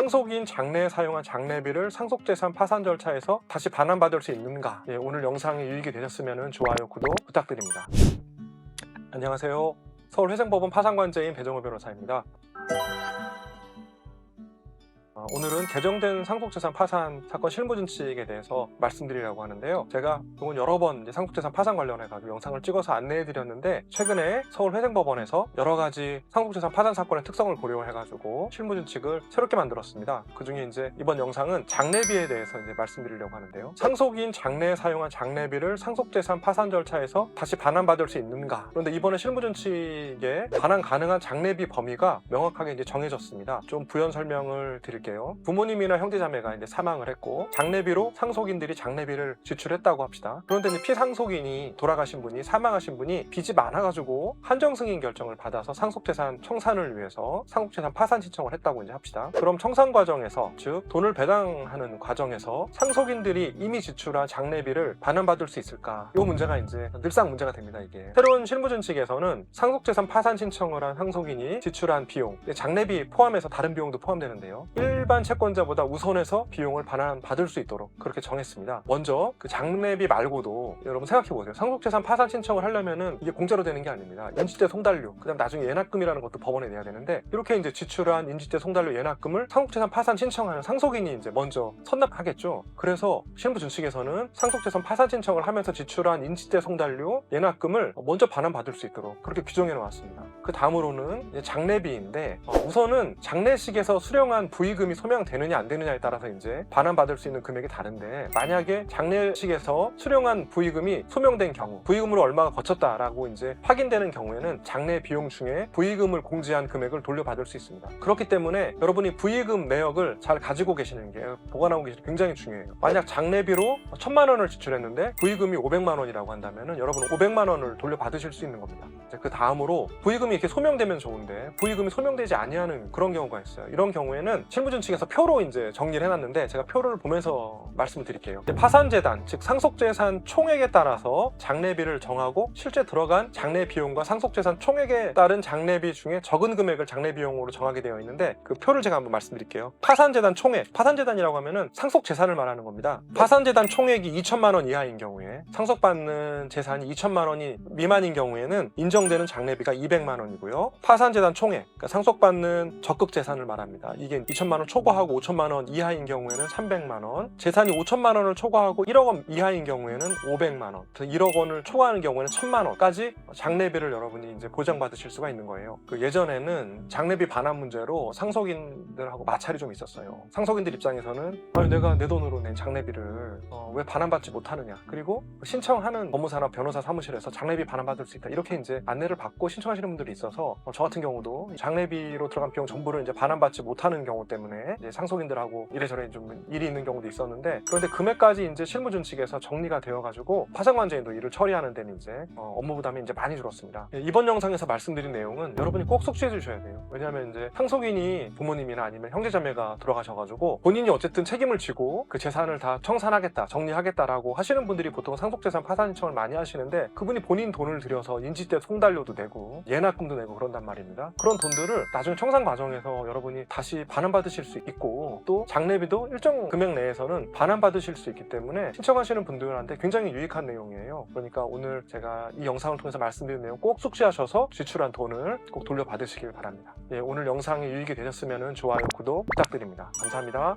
상속인 장래에 사용한 장례비를 상속재산 파산 절차에서 다시 반환받을 수 있는가? 오늘 영상이 유익이 되셨으면 좋아요, 구독 부탁드립니다. 안녕하세요. 서울회생법원 파산관제인 배정호 변호사입니다. 오늘은 개정된 상속재산 파산 사건 실무준칙에 대해서 말씀드리려고 하는데요. 제가 이건 여러 번 상속재산 파산 관련해가지고 영상을 찍어서 안내해드렸는데, 최근에 서울회생법원에서 여러 가지 상속재산 파산 사건의 특성을 고려해가지고 실무준칙을 새롭게 만들었습니다. 그 중에 이제 이번 영상은 장례비에 대해서 말씀드리려고 하는데요. 상속인 장래에 사용한 장례비를 상속재산 파산 절차에서 다시 반환받을 수 있는가? 그런데 이번에 실무준칙에 반환 가능한 장례비 범위가 명확하게 정해졌습니다. 좀 부연 설명을 드릴게요. 부모님이나 형제자매가 사망을 했고 장례비로 상속인들이 장례비를 지출했다고 합시다. 그런데 피상속인이 돌아가신 분이, 사망하신 분이 빚이 많아가지고 한정승인 결정을 받아서 상속재산 청산을 위해서 상속재산 파산 신청을 했다고 합시다. 그럼 청산 과정에서, 즉 돈을 배당하는 과정에서 상속인들이 이미 지출한 장례비를 반환받을 수 있을까? 이 문제가 늘상 문제가 됩니다. 이게 새로운 실무준칙에서는 상속재산 파산 신청을 한 상속인이 지출한 비용, 장례비 포함해서 다른 비용도 포함되는데요. 일반 채권자보다 우선해서 비용을 반환받을 수 있도록 그렇게 정했습니다. 먼저 그 장례비 말고도 여러분 생각해보세요. 상속재산 파산 신청을 하려면은 이게 공짜로 되는 게 아닙니다. 인지대 송달료, 그 다음 나중에 예납금이라는 것도 법원에 내야 되는데, 이렇게 지출한 인지대 송달료 예납금을 상속재산 파산 신청하는 상속인이 먼저 선납하겠죠. 그래서 실무준칙에서는 상속재산 파산 신청을 하면서 지출한 인지대 송달료 예납금을 먼저 반환받을 수 있도록 그렇게 규정해 놓았습니다. 그 다음으로는 장례비인데, 우선은 장례식에서 수령한 부의금이 소명되느냐 안 되느냐에 따라서 반환받을 수 있는 금액이 다른데, 만약에 장례식에서 수령한 부의금이 소명된 경우, 부의금으로 얼마가 거쳤다라고 확인되는 경우에는 장례 비용 중에 부의금을 공제한 금액을 돌려받을 수 있습니다. 그렇기 때문에 여러분이 부의금 내역을 잘 가지고 계시는 게, 보관하고 계시는 게 굉장히 중요해요. 만약 장례비로 1000만 원을 지출했는데 부의금이 500만 원이라고 한다면 여러분은 500만 원을 돌려받으실 수 있는 겁니다. 그 다음으로 부의금이 이렇게 소명되면 좋은데 부의금이 소명되지 아니하는 그런 경우가 있어요. 이런 경우에는 실무준칙에서 표로 정리를 해놨는데, 제가 표를 보면서 말씀을 드릴게요. 파산재단, 즉 상속재산 총액에 따라서 장례비를 정하고 실제 들어간 장례 비용과 상속재산 총액에 따른 장례비 중에 적은 금액을 장례비용으로 정하게 되어 있는데, 그 표를 제가 한번 말씀드릴게요. 파산재단 총액, 파산재단이라고 하면은 상속재산을 말하는 겁니다. 파산재단 총액이 2천만 원 이하인 경우에, 상속받는 재산이 2천만 원이 미만인 경우에는 인정되는 장례비가 200만 원이고요. 파산재단 총액, 그러니까 상속받는 적극재산을 말합니다. 이게 2천만 원 초과하고 5천만 원 이하인 경우에는 300만 원, 재산이 5천만 원을 초과하고 1억 원 이하인 경우에는 500만 원, 1억 원을 초과하는 경우에는 1000만 원까지 장례비를 여러분이 보장받으실 수가 있는 거예요. 예전에는 장례비 반환 문제로 상속인들하고 마찰이 좀 있었어요. 상속인들 입장에서는 내가 내 돈으로 낸 장례비를 왜 반환받지 못하느냐, 그리고 신청하는 법무사나 변호사 사무실에서 장례비 반환받을 수 있다, 이렇게 안내를 받고 신청하시는 분들이 있어서, 저 같은 경우도 장례비로 들어간 비용 전부를 반환받지 못하는 경우 때문에 상속인들하고 이래저래 좀 일이 있는 경우도 있었는데, 그런데 금액까지 실무준칙에서 정리가 되어가지고 파산관제인도 일을 처리하는 데는 업무 부담이 많이 줄었습니다. 이번 영상에서 말씀드린 내용은 여러분이 꼭 숙지해 주셔야 돼요. 왜냐하면 상속인이 부모님이나 아니면 형제자매가 돌아가셔가지고 본인이 어쨌든 책임을 지고 그 재산을 다 청산하겠다, 정리하겠다라고 하시는 분들이 보통 상속재산 파산 신청을 많이 하시는데, 그분이 본인 돈을 들여서 인지대 송달료도 내고 예납금도 내고 그런단 말입니다. 그런 돈들을 나중에 청산 과정에서 여러분이 다시 반환받으실 수 있고, 또 장례비도 일정 금액 내에서는 반환받으실 수 있기 때문에 신청하시는 분들한테 굉장히 유익한 내용이에요. 그러니까 오늘 제가 이 영상을 통해서 말씀드린 내용 꼭 숙지하셔서 지출한 돈을 꼭 돌려받으시길 바랍니다. 오늘 영상이 유익이 되셨으면 좋아요, 구독 부탁드립니다. 감사합니다.